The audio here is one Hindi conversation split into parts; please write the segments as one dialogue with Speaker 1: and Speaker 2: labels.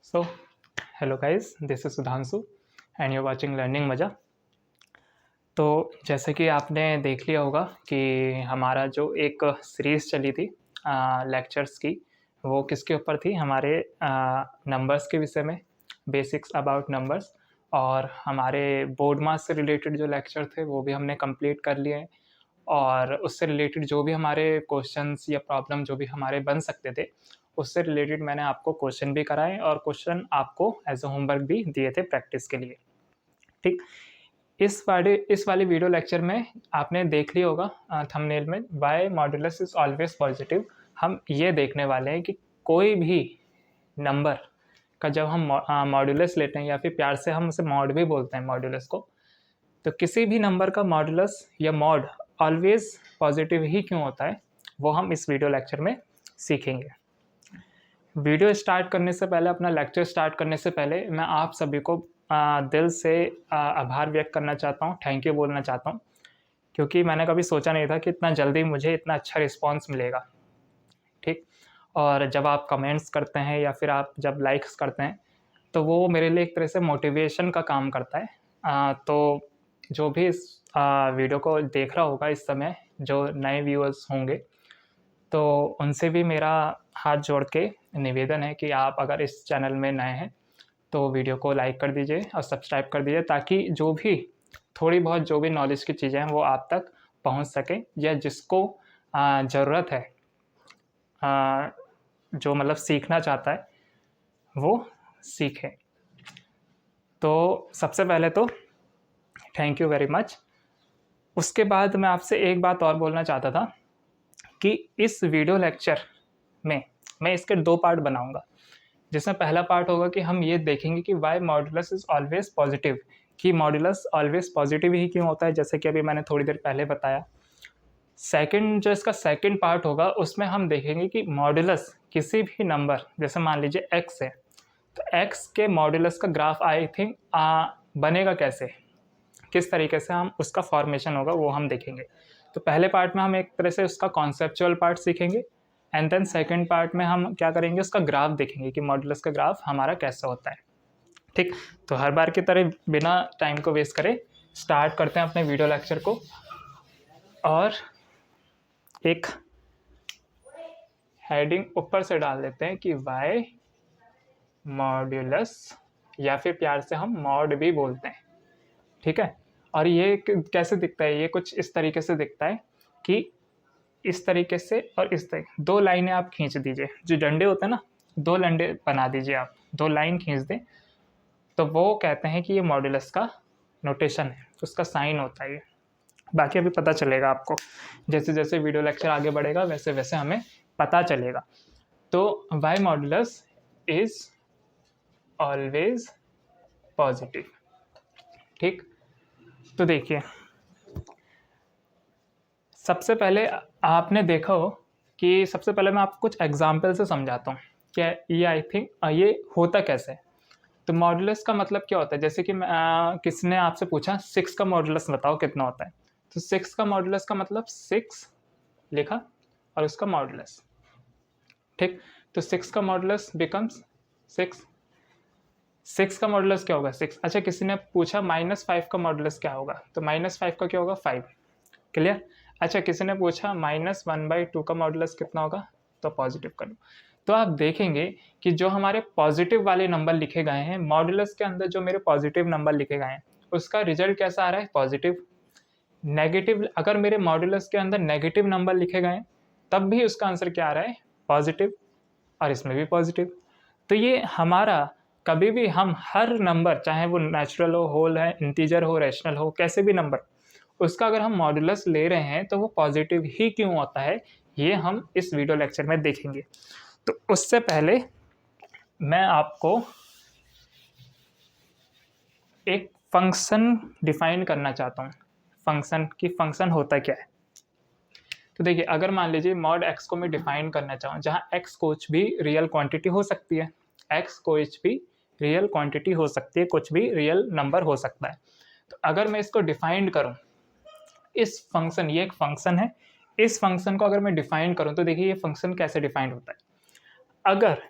Speaker 1: So, hello guys, this is Sudhanshu and you're watching Learning मजा। तो जैसे कि आपने देख लिया होगा कि हमारा जो एक सीरीज़ चली थी लेक्चर्स की, वो किसके ऊपर थी? हमारे नंबर्स के विषय में, बेसिक्स अबाउट नंबर्स। और हमारे बोर्ड मास से रिलेटेड जो लेक्चर थे वो भी हमने कंप्लीट कर लिए हैं। और उससे रिलेटेड जो भी हमारे क्वेश्चंस या प्रॉब्लम जो भी हमारे बन सकते थे, उससे रिलेटेड मैंने आपको क्वेश्चन भी कराए और क्वेश्चन आपको एज अ होमवर्क भी दिए थे प्रैक्टिस के लिए। ठीक, इस वाले वीडियो लेक्चर में आपने देख लिया होगा थंबनेल में, why modulus is always positive. हम ये देखने वाले हैं कि कोई भी नंबर का जब हम मॉड्यूलस लेते हैं, या फिर प्यार से हम उसे मॉड भी बोलते हैं मॉड्यूलस को, तो किसी भी नंबर का मॉड्यूलस या मॉड ऑलवेज पॉजिटिव ही क्यों होता है, वो हम इस वीडियो लेक्चर में सीखेंगे। वीडियो स्टार्ट करने से पहले, अपना लेक्चर स्टार्ट करने से पहले, मैं आप सभी को दिल से आभार व्यक्त करना चाहता हूँ, थैंक यू बोलना चाहता हूँ, क्योंकि मैंने कभी सोचा नहीं था कि इतना जल्दी मुझे इतना अच्छा रिस्पांस मिलेगा। ठीक, और जब आप कमेंट्स करते हैं या फिर आप जब लाइक्स करते हैं, तो वो मेरे लिए एक तरह से मोटिवेशन का काम करता है। तो जो भी इस वीडियो को देख रहा होगा इस समय, जो नए व्यूअर्स होंगे, तो उनसे भी मेरा हाथ जोड़ के निवेदन है कि आप अगर इस चैनल में नए हैं तो वीडियो को लाइक कर दीजिए और सब्सक्राइब कर दीजिए, ताकि जो भी थोड़ी बहुत जो भी नॉलेज की चीज़ें हैं वो आप तक पहुंच सकें, या जिसको ज़रूरत है, जो मतलब सीखना चाहता है, वो सीखे। तो सबसे पहले तो थैंक यू वेरी मच। उसके बाद मैं आपसे एक बात और बोलना चाहता था कि इस वीडियो लेक्चर में मैं इसके 2 पार्ट बनाऊंगा, जिसमें पहला पार्ट होगा कि हम ये देखेंगे कि why modulus is always positive, कि मॉड्यूलस ऑलवेज पॉजिटिव ही क्यों होता है, जैसे कि अभी मैंने थोड़ी देर पहले बताया। सेकंड, जो इसका सेकंड पार्ट होगा, उसमें हम देखेंगे कि मॉड्यूलस किसी भी नंबर, जैसे मान लीजिए x है, तो x के मॉड्यूलस का ग्राफ आई थिंक बनेगा कैसे, किस तरीके से हम उसका फॉर्मेशन होगा, वो हम देखेंगे। तो पहले पार्ट में हम एक तरह से उसका कॉन्सेप्चुअल पार्ट सीखेंगे, एंड देन सेकंड पार्ट में हम क्या करेंगे, उसका ग्राफ देखेंगे कि मॉड्यूलस का ग्राफ हमारा कैसा होता है। ठीक, तो हर बार की तरह बिना टाइम को वेस्ट करे स्टार्ट करते हैं अपने वीडियो लेक्चर को। और एक हेडिंग ऊपर से डाल देते हैं कि वाई मॉड्यूलस, या फिर प्यार से हम मॉड भी बोलते हैं। ठीक है, और ये कैसे दिखता है, ये कुछ इस तरीके से दिखता है कि इस तरीके से और इस तरीके, 2 लाइनें आप खींच दीजिए, जो डंडे होते हैं ना, 2 डंडे बना दीजिए आप, 2 लाइन खींच दें, तो वो कहते हैं कि ये मॉड्यूलस का नोटेशन है, उसका साइन होता है ये। बाकी अभी पता चलेगा आपको, जैसे जैसे वीडियो लेक्चर आगे बढ़ेगा वैसे वैसे हमें पता चलेगा। तो why modulus is always positive. ठीक, तो देखिए, सबसे पहले आपने देखा हो कि सबसे पहले मैं आपको कुछ एग्जाम्पल से समझाता हूँ क्या ये आई थिंक ये होता कैसे है। तो मॉड्यूलस का मतलब क्या होता है, जैसे कि किसी ने आपसे पूछा 6 का मॉड्यूलस बताओ कितना होता है, तो 6 का मॉड्यूलस का मतलब 6 लिखा और उसका मॉड्यूलस। ठीक, तो 6 का मॉड्यूलस बिकम्स 6। 6 का मॉड्यूलस क्या होगा, 6। अच्छा, किसी ने पूछा -5 का मॉड्यूलस क्या होगा, तो -5 का क्या होगा, 5। क्लियर। अच्छा, किसी ने पूछा -1/2 का मॉड्यूलस कितना होगा, तो पॉजिटिव कर लो। तो आप देखेंगे कि जो हमारे पॉजिटिव वाले नंबर लिखे गए हैं, मॉड्यूलस के अंदर जो मेरे पॉजिटिव नंबर लिखे गए हैं, उसका रिजल्ट कैसा आ रहा है, पॉजिटिव। नेगेटिव, अगर मेरे मॉड्यूलस के अंदर नेगेटिव नंबर लिखे गए हैं, तब भी उसका आंसर क्या आ रहा है, पॉजिटिव, और इसमें भी पॉजिटिव। तो ये हमारा कभी भी, हम हर नंबर, चाहे वो नेचुरल हो, होल है, इंटीजर हो, रैशनल हो, कैसे भी नंबर, उसका अगर हम मॉड्यूलस ले रहे हैं तो वो पॉजिटिव ही क्यों होता है, ये हम इस वीडियो लेक्चर में देखेंगे। तो उससे पहले मैं आपको एक फंक्शन डिफाइन करना चाहता हूँ, फंक्शन की फंक्शन होता क्या है। तो देखिए, अगर मान लीजिए मॉड एक्स को मैं डिफाइन करना चाहूँ, जहाँ एक्स कुछ भी रियल क्वांटिटी हो सकती है, एक्स कुछ भी रियल क्वांटिटी हो सकती है, कुछ भी रियल नंबर हो सकता है। तो अगर मैं इसको डिफाइन करूँ, इस फंक्शन, ये एक फंक्शन है, इस फंक्शन को अगर मैं डिफाइन करूं, तो देखिए ये फंक्शन कैसे डिफाइंड होता है। अगर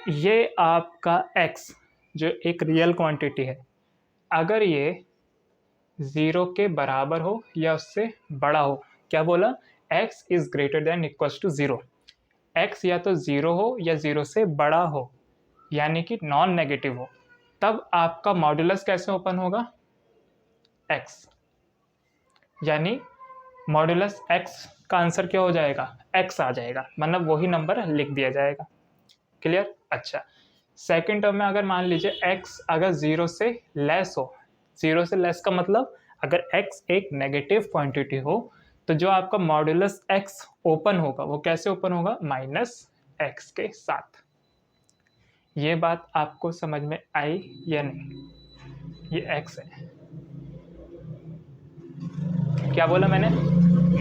Speaker 1: ये आपका x जो एक रियल क्वांटिटी है, अगर ये 0 के बराबर हो या उससे बड़ा हो, क्या बोला, x is greater than equals to 0, x या तो 0 हो या 0 से बड़ा हो, यानी कि नॉन नेगेटिव हो, तब आपका मॉड्यूलस कैसे ओपन होगा, x, यानी मॉड्यूलस x का आंसर क्या हो जाएगा, x आ जाएगा, मतलब वही नंबर लिख दिया जाएगा। क्लियर। अच्छा, सेकेंड टर्म में अगर मान लीजिए x अगर 0 से लेस हो, 0 से लेस का मतलब अगर x एक नेगेटिव क्वांटिटी हो, तो जो आपका मॉड्यूलस x ओपन होगा वो कैसे ओपन होगा, -x के साथ। ये बात आपको समझ में आई या नहीं, ये x है, क्या बोला मैंने,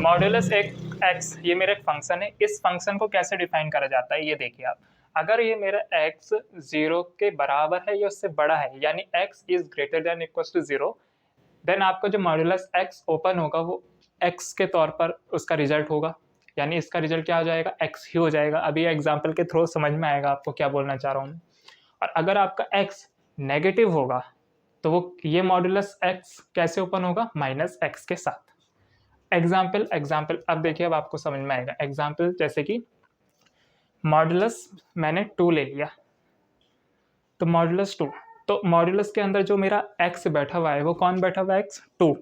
Speaker 1: मॉड्यूलस एक x, ये मेरा एक फंक्शन है, इस फंक्शन को कैसे डिफाइन करा जाता है ये देखिए आप, अगर ये मेरा x 0 के बराबर है या उससे बड़ा है, यानी x is greater than equals to 0, then आपका जो मॉड्यूलस x ओपन होगा वो x के तौर पर उसका रिजल्ट होगा, यानी इसका रिजल्ट क्या हो जाएगा, x ही हो जाएगा। अभी एग्जाम्पल के थ्रू समझ में आएगा आपको क्या बोलना चाह रहा हूँ। और अगर आपका x नेगेटिव होगा तो वो ये मॉड्यूलस x कैसे ओपन होगा, -x के साथ। एग्जाम्पल अब देखिए, अब आपको समझ में आएगा। एग्जाम्पल जैसे कि मॉड्यूलस मैंने 2 ले लिया, तो मॉड्यूलस 2, तो मॉड्यूलस के अंदर जो मेरा x बैठा हुआ है वो कौन बैठा हुआ है, x 2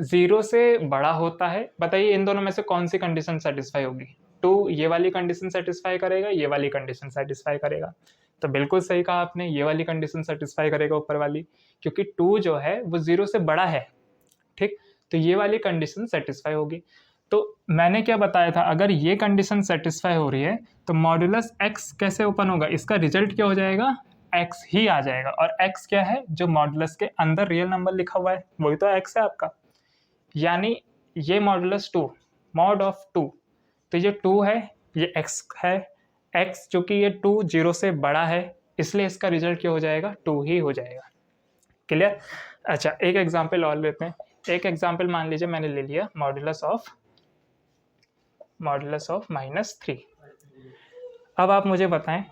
Speaker 1: 0 से बड़ा होता है। बताइए इन दोनों में से कौन सी कंडीशन सेटिस्फाई होगी, 2 ये वाली कंडीशन सेटिस्फाई करेगा, ये वाली कंडीशन सेटिस्फाई करेगा, तो बिल्कुल सही कहा आपने, ये वाली कंडीशन सेटिस्फाई करेगा ऊपर वाली, क्योंकि 2 जो है वो 0 से बड़ा है, ठीक, तो ये वाली कंडीशन सेटिस्फाई होगी। तो मैंने क्या बताया था, अगर ये कंडीशन सेटिस्फाई हो रही है तो मॉड्यूलस x कैसे ओपन होगा, इसका रिजल्ट क्या हो जाएगा, x ही आ जाएगा। और x क्या है, जो मॉड्यूलस के अंदर रियल नंबर लिखा हुआ है वही तो x है आपका, यानी ये मॉड्यूलस 2, मॉड ऑफ 2, तो ये 2 है, ये x है, x चूंकि ये 2 0 से बड़ा है इसलिए इसका रिजल्ट क्या हो जाएगा, 2 ही हो जाएगा। क्लियर। अच्छा, एक एग्जांपल और लेते हैं। एक एग्जांपल मान लीजिए मैंने ले लिया मॉड्यूलस ऑफ -3। अब आप मुझे बताएं,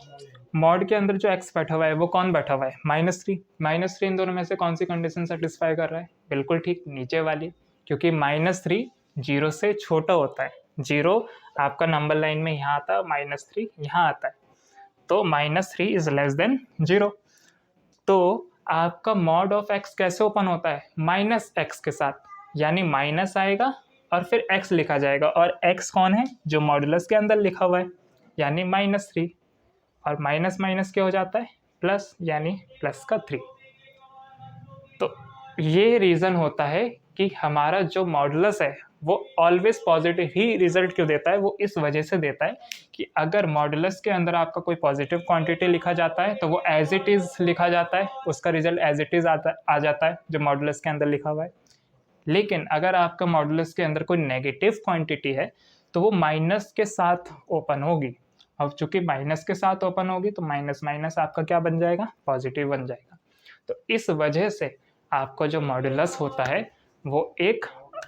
Speaker 1: मॉड के अंदर जो x बैठा हुआ है वो कौन बैठा हुआ है, -3। -3 इन दोनों में से कौन सी कंडीशन सेटिस्फाई कर रहा है, बिल्कुल ठीक, नीचे वाली, क्योंकि -3 0 से छोटा होता है। 0 आपका नंबर लाइन में यहाँ आता है, -3 यहाँ आता है, तो -3 इज लेस देन 0। तो आपका मॉड ऑफ x कैसे ओपन होता है, -x के साथ, यानी माइनस आएगा और फिर x लिखा जाएगा, और x कौन है, जो मॉड्यूलस के अंदर लिखा हुआ है, यानी -3, और माइनस माइनस क्या हो जाता है, प्लस, यानी प्लस का 3। तो ये रीज़न होता है कि हमारा जो मॉड्यूलस है वो ऑलवेज पॉजिटिव ही रिजल्ट क्यों देता है, वो इस वजह से देता है कि अगर मॉड्यूलस के अंदर आपका कोई पॉजिटिव क्वांटिटी लिखा जाता है तो वो एज इट इज़ लिखा जाता है, उसका रिजल्ट एज इट इज़ आ जाता है जो मॉड्यूलस के अंदर लिखा हुआ है। लेकिन अगर आपका मॉड्यूलस के अंदर कोई नेगेटिव क्वांटिटी है तो वो माइनस के साथ ओपन होगी, और चूंकि माइनस के साथ ओपन होगी तो माइनस माइनस आपका क्या बन जाएगा, पॉजिटिव बन जाएगा। तो इस वजह से आपका जो मॉड्यूलस होता है वो एक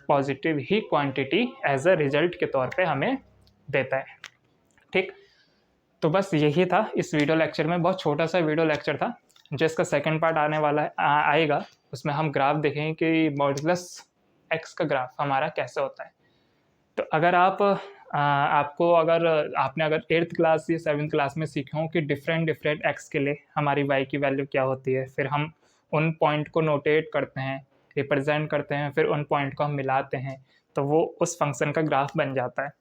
Speaker 1: पॉजिटिव ही क्वांटिटी एज अ रिजल्ट के तौर पे हमें देता है। ठीक, तो बस यही था इस वीडियो लेक्चर में, बहुत छोटा सा वीडियो लेक्चर था, जिसका सेकंड पार्ट आने वाला है आएगा, उसमें हम ग्राफ देखेंगे कि मॉड्यूलस एक्स का ग्राफ हमारा कैसे होता है। तो अगर आपको अगर आपने अगर 8th क्लास या 7th क्लास में सीखे हो कि डिफरेंट एक्स के लिए हमारी वाई की वैल्यू क्या होती है, फिर हम उन पॉइंट को नोटेट करते हैं, रिप्रेजेंट करते हैं, फिर उन पॉइंट को हम मिलाते हैं, तो वो उस फंक्शन का ग्राफ बन जाता है।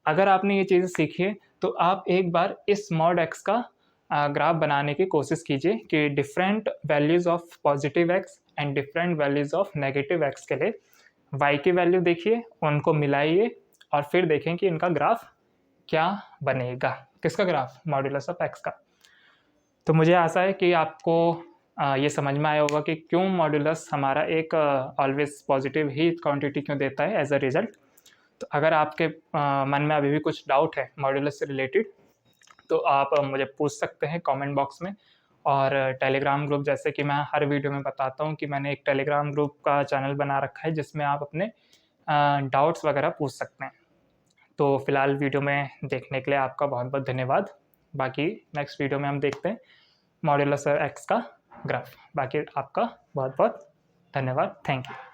Speaker 1: अगर आपने ये चीज़ें सीखी है तो आप एक बार इस मॉड एक्स का ग्राफ बनाने की कोशिश कीजिए कि different values of positive x and different values of negative x के लिए वाई की वैल्यू देखिए, उनको मिलाइए और फिर देखें कि इनका ग्राफ क्या बनेगा। किसका ग्राफ, मॉड्यूलस ऑफ एक्स का। तो मुझे आशा है कि आपको ये समझ में आया होगा कि क्यों मॉड्यूलस हमारा एक ऑलवेज पॉजिटिव ही क्वांटिटी क्यों देता है एज अ रिजल्ट। तो अगर आपके मन में अभी भी कुछ डाउट है मॉड्यूलस से रिलेटेड तो आप मुझे पूछ सकते हैं कमेंट बॉक्स में। और टेलीग्राम ग्रुप, जैसे कि मैं हर वीडियो में बताता हूँ कि मैंने एक टेलीग्राम ग्रुप का चैनल बना रखा है जिसमें आप अपने डाउट्स वगैरह पूछ सकते हैं। तो फिलहाल वीडियो में देखने के लिए आपका बहुत बहुत धन्यवाद। बाकी नेक्स्ट वीडियो में हम देखते हैं मॉड्यूलस एक्स का ग्राफ। बाकी आपका बहुत बहुत धन्यवाद, थैंक यू।